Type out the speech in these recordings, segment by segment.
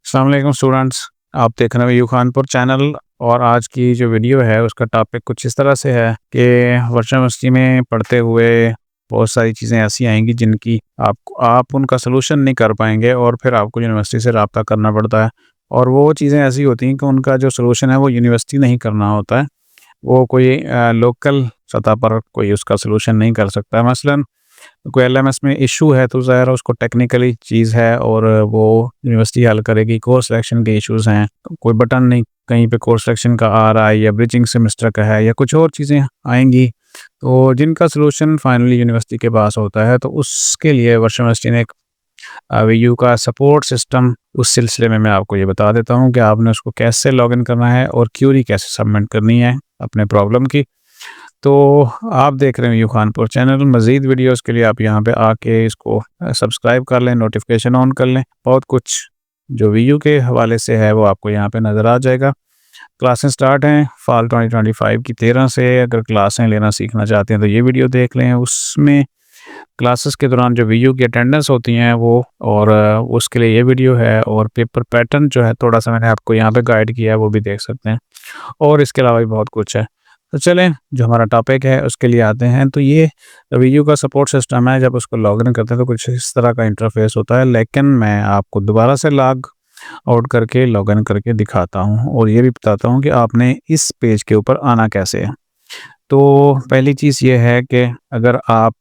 अस्सलाम वालेकुम स्टूडेंट्स। आप देख रहे हैं खानपुर चैनल और आज की जो वीडियो है उसका टॉपिक कुछ इस तरह से है कि वर्चुअल यूनिवर्सिटी में पढ़ते हुए बहुत सारी चीज़ें ऐसी आएंगी जिनकी आप उनका सलूशन नहीं कर पाएंगे और फिर आपको यूनिवर्सिटी से रब्ता करना पड़ता है। और वो चीज़ें ऐसी होती हैं कि उनका जो सलूशन है वो यूनिवर्सिटी नहीं करना होता है, वो कोई लोकल सतह पर कोई उसका सलूशन नहीं कर सकता है। मसलन कोई एलएमएस में इशू है तो ज़ाहिर है उसको टेक्निकली चीज़ है और वो यूनिवर्सिटी हल करेगी। कोर्स सिलेक्शन के इश्यूज़ हैं, कोई बटन नहीं कहीं पे कोर्स सिलेक्शन का आ रहा है या ब्रिजिंग सेमेस्टर का है या कुछ और चीज़ें आएंगी तो जिनका सलूशन फाइनली यूनिवर्सिटी के पास होता है। तो उसके लिए वर्चुअल यूनिवर्सिटी ने एक वीयू का सपोर्ट सिस्टम, उस सिलसिले में मैं आपको ये बता देता हूँ कि आपने उसको कैसे लॉगिन करना है और क्यूरी कैसे सबमिट करनी है अपने प्रॉब्लम की। तो आप देख रहे हैं वीयू खानपुर चैनल। मज़ीद वीडियोस के लिए आप यहाँ पे आके इसको सब्सक्राइब कर लें, नोटिफिकेशन ऑन कर लें। बहुत कुछ जो वीयू के हवाले से है वो आपको यहाँ पे नज़र आ जाएगा। क्लासें स्टार्ट हैं फॉल 2025 की 13 से। अगर क्लासें लेना सीखना चाहते हैं तो ये वीडियो देख लें। उसमें क्लासेस के दौरान जो वीयू की अटेंडेंस होती हैं वो और उसके लिए ये वीडियो है। और पेपर पैटर्न जो है थोड़ा सा मैंने आपको यहाँ पे गाइड किया है, वो भी देख सकते हैं। और इसके अलावा भी बहुत कुछ है। तो चलें जो हमारा टॉपिक है उसके लिए आते हैं। तो ये वीयू का सपोर्ट सिस्टम है। जब उसको लॉगिन करते हैं तो कुछ इस तरह का इंटरफेस होता है, लेकिन मैं आपको दोबारा से लॉग आउट करके लॉगिन करके दिखाता हूँ और ये भी बताता हूँ कि आपने इस पेज के ऊपर आना कैसे है। तो पहली चीज़ ये है कि अगर आप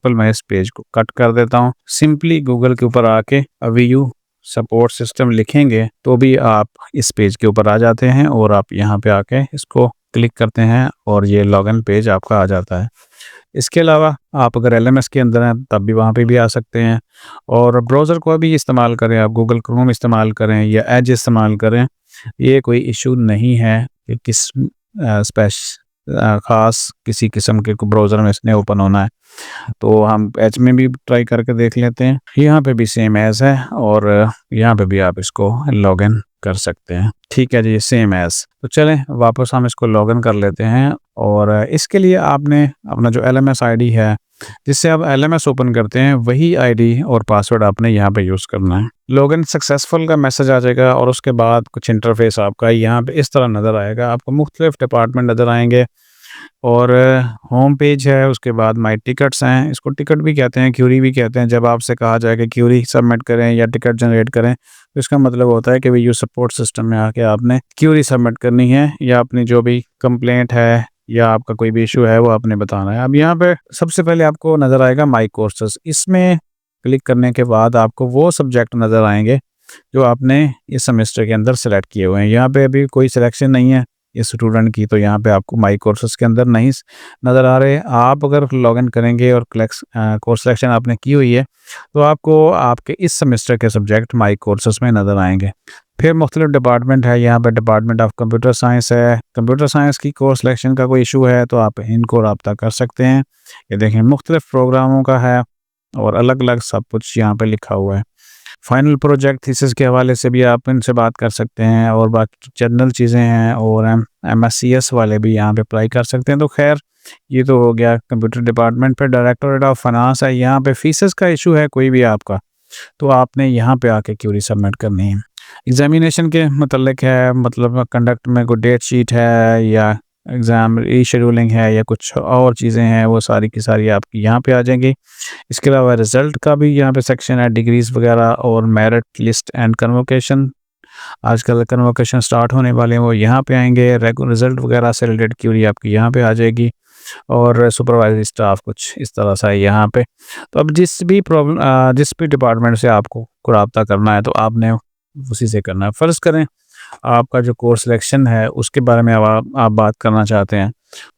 मैं इस पेज को कट कर देता हूँ, सिंपली गूगल के ऊपर आके वीयू सपोर्ट सिस्टम लिखेंगे तो भी आप इस पेज के ऊपर आ जाते हैं और आप यहाँ पे आके इसको क्लिक करते हैं और ये लॉगिन पेज आपका आ जाता है। इसके अलावा आप अगर एलएमएस के अंदर हैं तब भी वहाँ पे भी आ सकते हैं। और ब्राउज़र को भी इस्तेमाल करें, आप गूगल क्रोम इस्तेमाल करें या एज इस्तेमाल करें, ये कोई इशू नहीं है कि किस ख़ास किसी किस्म के ब्राउज़र में इसने ओपन होना है। तो हम एज में भी ट्राई करके देख लेते हैं। यहाँ पे भी सेम एज़ है और यहाँ पे भी आप इसको लॉगिन कर सकते हैं। ठीक है जी, सेम एज़। तो चलें वापस हम इसको लॉगिन कर लेते हैं। और इसके लिए आपने अपना जो एलएमएस आईडी है जिससे आप एलएमएस ओपन करते हैं वही आईडी और पासवर्ड आपने यहाँ पे यूज़ करना है। लॉगिन सक्सेसफुल का मैसेज आ जाएगा और उसके बाद कुछ इंटरफेस आपका यहाँ पे इस तरह नज़र आएगा। आपको मुख्तलिफ डिपार्टमेंट नज़र आएंगे और होम पेज है। उसके बाद माई टिकट्स हैं, इसको टिकट भी कहते हैं, क्यूरी भी कहते हैं। जब आपसे कहा जाए कि क्यूरी सबमिट करें या टिकट जनरेट करें तो इसका मतलब होता है कि वीयू सपोर्ट सिस्टम में आके आपने क्यूरी सबमिट करनी है या अपनी जो भी कंप्लेंट है या आपका कोई भी इशू है वो आपने बताना है। अब यहाँ पे सबसे पहले आपको नज़र आएगा माई कोर्सेस। इसमें क्लिक करने के बाद आपको वो सब्जेक्ट नज़र आएंगे जो आपने इस सेमेस्टर के अंदर सेलेक्ट किए हुए हैं। यहाँ पे अभी कोई सिलेक्शन नहीं है इस स्टूडेंट की, तो यहाँ पे आपको माई कोर्सेस के अंदर नहीं नज़र आ रहे। आप अगर लॉगिन करेंगे और कोर्स सिलेक्शन आपने की हुई है तो आपको आपके इस सेमेस्टर के सब्जेक्ट माई कोर्सेस में नज़र आएंगे। फिर मुख्तलिफ डिपार्टमेंट है, यहाँ पे डिपार्टमेंट ऑफ कंप्यूटर साइंस है। कंप्यूटर साइंस की कोर्स सिलेक्शन का कोई इशू है तो आप इनको रब्ता कर सकते हैं। ये देखें मुख्तलिफ प्रोग्रामों का है और अलग अलग सब कुछ यहाँ पे लिखा हुआ है। फाइनल प्रोजेक्ट थीसिस के हवाले से भी आप इनसे बात कर सकते हैं और बाकी जनरल चीज़ें हैं और MSCS वाले भी यहाँ पे अप्लाई कर सकते हैं। तो खैर ये तो हो गया कंप्यूटर डिपार्टमेंट पे। डायरेक्टोरेट ऑफ फाइनेंस है, यहाँ पे फीसेस का इशू है कोई भी आपका तो आपने यहाँ पे आके क्यूरी सबमिट करनी है। एग्जामिनेशन के मतलब है, मतलब कंडक्ट में कोई डेट शीट है या एग्ज़ाम रीशेड्यूलिंग है या कुछ और चीज़ें हैं, वो सारी की सारी आपकी यहाँ पे आ जाएंगी। इसके अलावा रिज़ल्ट का भी यहाँ पे सेक्शन है, डिग्रीज़ वगैरह और मेरिट लिस्ट एंड कन्वोकेशन। आजकल कन्वोकेशन स्टार्ट होने वाले हैं, वो यहाँ पे आएंगे। रिज़ल्ट वगैरह से रिलेटेड क्यूरी आपकी यहाँ पे आ जाएगी और सुपरवाइजरी स्टाफ कुछ इस तरह सा है यहाँ पे। तो अब जिस भी डिपार्टमेंट से आपको रब्ता करना है तो आपने उसी से करना है। फ़र्ज़ करें आपका जो कोर्स सिलेक्शन है उसके बारे में आप बात करना चाहते हैं।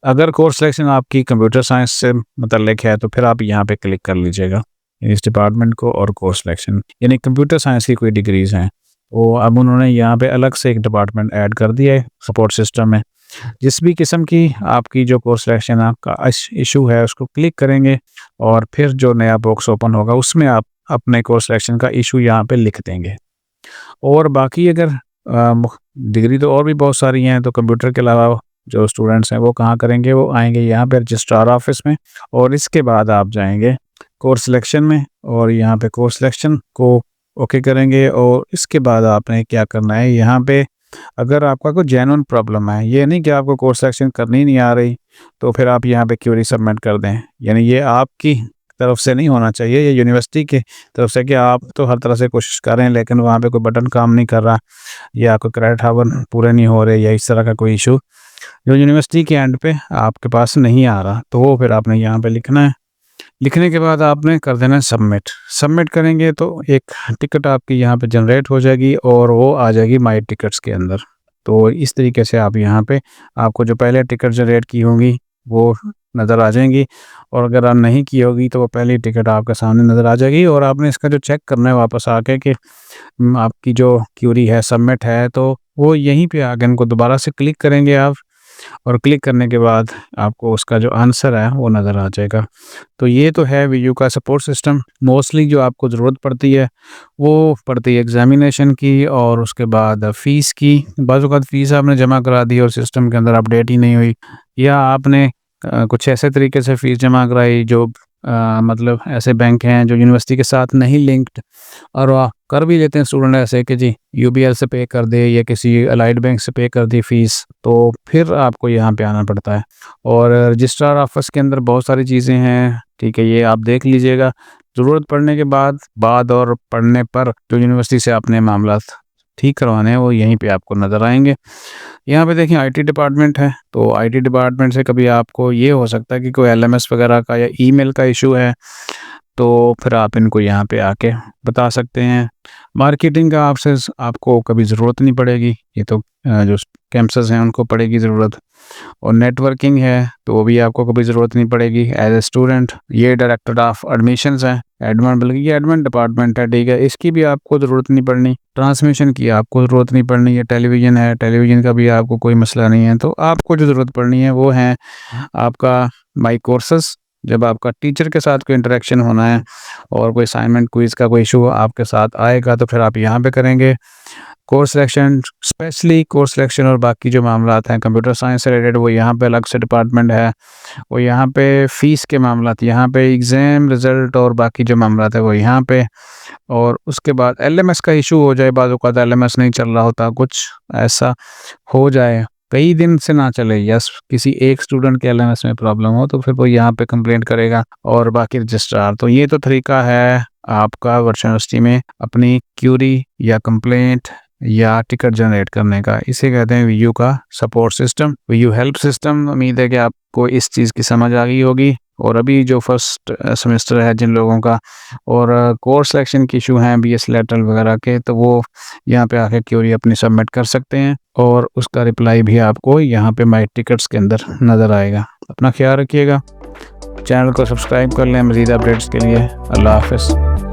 अगर कोर्स सिलेक्शन आपकी कंप्यूटर साइंस से मुतल्लिक है तो फिर आप यहाँ पे क्लिक कर लीजिएगा इस डिपार्टमेंट को और कोर्स सिलेक्शन, यानी कंप्यूटर साइंस की कोई डिग्रीज़ हैं वो अब उन्होंने यहाँ पे अलग से एक डिपार्टमेंट ऐड कर दिया है सपोर्ट सिस्टम में। जिस भी किस्म की आपकी जो कोर्स सिलेक्शन आपका इशू है उसको क्लिक करेंगे और फिर जो नया बॉक्स ओपन होगा उसमें आप अपने कोर्स सिलेक्शन का इशू यहाँ पे लिख देंगे। और बाकी अगर डिग्री तो और भी बहुत सारी हैं, तो कंप्यूटर के अलावा जो स्टूडेंट्स हैं वो कहाँ करेंगे, वो आएंगे यहाँ पे रजिस्ट्रार ऑफिस में और इसके बाद आप जाएंगे कोर्स सिलेक्शन में और यहाँ पे कोर्स सिलेक्शन को ओके करेंगे। और इसके बाद आपने क्या करना है, यहाँ पे अगर आपका कोई जेन्युइन प्रॉब्लम है, ये नहीं कि आपको कोर्स सिलेक्शन करनी नहीं आ रही तो फिर आप यहाँ पे क्वेरी सबमिट कर दें। यानी ये आपकी तरफ से नहीं होना चाहिए, ये यूनिवर्सिटी की तरफ से कि आप तो हर तरह से कोशिश कर रहे हैं लेकिन वहाँ पे कोई बटन काम नहीं कर रहा या कोई क्रेडिट हावर पूरे नहीं हो रहे या इस तरह का कोई इशू जो यूनिवर्सिटी के एंड पे आपके पास नहीं आ रहा, तो वो फिर आपने यहाँ पे लिखना है। लिखने के बाद आपने कर देना है सबमिट। सबमिट करेंगे तो एक टिकट आपकी यहाँ पे जनरेट हो जाएगी और वो आ जाएगी माई टिकट्स के अंदर। तो इस तरीके से आप यहाँ पे आपको जो पहले टिकट जनरेट की होंगी वो नज़र आ जाएंगी, और अगर आप नहीं की होगी तो वो पहली टिकट आपके सामने नज़र आ जाएगी। और आपने इसका जो चेक करना है वापस आके कि आपकी जो क्यूरी है सबमिट है, तो वो यहीं पे आके इनको दोबारा से क्लिक करेंगे आप, और क्लिक करने के बाद आपको उसका जो आंसर है वो नज़र आ जाएगा। तो ये तो है वीयू का सपोर्ट सिस्टम। मोस्टली जो आपको ज़रूरत पड़ती है वो पड़ती है एग्ज़ामिनेशन की और उसके बाद फ़ीस की। बाज़ औक़ात फ़ीस आपने जमा करा दी और सिस्टम के अंदर अपडेट ही नहीं हुई, या आपने कुछ ऐसे तरीके से फ़ीस जमा कराई जो मतलब ऐसे बैंक हैं जो यूनिवर्सिटी के साथ नहीं लिंक्ड, और कर भी लेते हैं स्टूडेंट ऐसे कि जी यूबीएल से पे कर दे या किसी अलाइड बैंक से पे कर दी फ़ीस, तो फिर आपको यहाँ पे आना पड़ता है। और रजिस्ट्रार ऑफिस के अंदर बहुत सारी चीज़ें हैं, ठीक है, ये आप देख लीजिएगा। ज़रूरत पड़ने के बाद और पढ़ने पर जो यूनिवर्सिटी से आपने मामला ठीक करवाने हैं वो यहीं पे आपको नज़र आएंगे। यहाँ पे देखिए आईटी डिपार्टमेंट है, तो आईटी डिपार्टमेंट से कभी आपको ये हो सकता है कि कोई एलएमएस वगैरह का या ईमेल का इशू है, तो फिर आप इनको यहाँ पे आके बता सकते हैं। मार्केटिंग का आपको कभी ज़रूरत नहीं पड़ेगी, ये तो जो कैंपस हैं उनको पड़ेगी ज़रूरत। और नेटवर्किंग है तो वो भी आपको कभी ज़रूरत नहीं पड़ेगी एज ए स्टूडेंट। ये डायरेक्टर ऑफ एडमिशन्स है, एडमिन, बल्कि ये एडमिन डिपार्टमेंट है, ठीक है, इसकी भी आपको ज़रूरत नहीं पड़नी। ट्रांसमिशन की आपको ज़रूरत नहीं पड़नी है। टेलीविज़न है, टेलीविज़न का भी आपको कोई मसला नहीं है। तो आपको जो ज़रूरत पड़नी है वो है आपका माई कोर्सेस। जब आपका टीचर के साथ कोई इंटरेक्शन होना है और कोई असाइनमेंट क्विज़ का कोई इशू आपके साथ आएगा तो फिर आप यहाँ पे करेंगे। Course selection, specially course selection और बाकी जो मामलात हैं कंप्यूटर साइंस से रिलेटेड, वो यहाँ पे अलग से डिपार्टमेंट है। वो यहाँ पे फ़ीस के मामलात, यहाँ पे एग्ज़ाम रिज़ल्ट और बाकी जो मामलात है वो यहाँ पे। और उसके बाद एलएमएस का इशू हो जाए, बाज़ औक़ात एलएमएस नहीं चल रहा होता, कुछ ऐसा हो जाए, कई दिन से ना चले, यस किसी एक स्टूडेंट के एलएमएस में प्रॉब्लम हो, तो फिर वो यहाँ पे कंप्लेंट करेगा और बाकी रजिस्ट्रार। तो ये तो तरीका है आपका वर्चुअल यूनिवर्सिटी में अपनी क्यूरी या कंप्लेंट या टिकट जनरेट करने का। इसे कहते हैं वीयू का support system, Vu help system. उम्मीद है कि आपको इस चीज़ की समझ आ गई होगी। और अभी जो फर्स्ट सेमेस्टर है जिन लोगों का और कोर्स सिलेक्शन की इशू हैं बीएस लेटरल वगैरह के, तो वो यहाँ पे आके क्यूरी अपनी सबमिट कर सकते हैं और उसका रिप्लाई भी आपको यहाँ पे माई टिकट्स के अंदर नज़र आएगा। अपना ख्याल रखिएगा, चैनल को सब्सक्राइब कर लें मज़ीद अपडेट्स के लिए। अल्लाह हाफ़िज़।